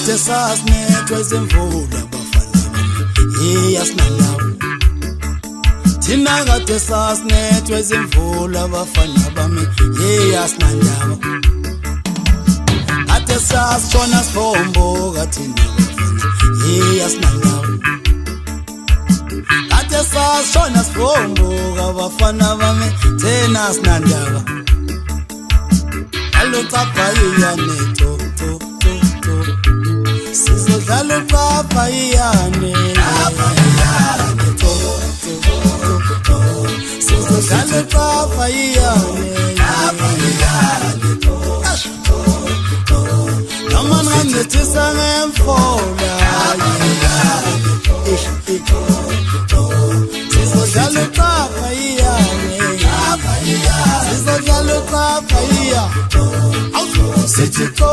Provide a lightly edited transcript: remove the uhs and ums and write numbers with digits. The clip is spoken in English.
kade sasinethwe izimvula bafana bami asinandawo thina kade sasinethwe izimvula bafana bami asinandawo kade sasishona sibomboka thina bafana asinandawo kade sasishona sibomboka bafana bami thina asinandawo alutapha iyane to sizodlala upapha iyane to sizodlala upapha iyane noma ngangithisa ngemfola sizodlala upapha iyane sizodlala upapha iyane sithi to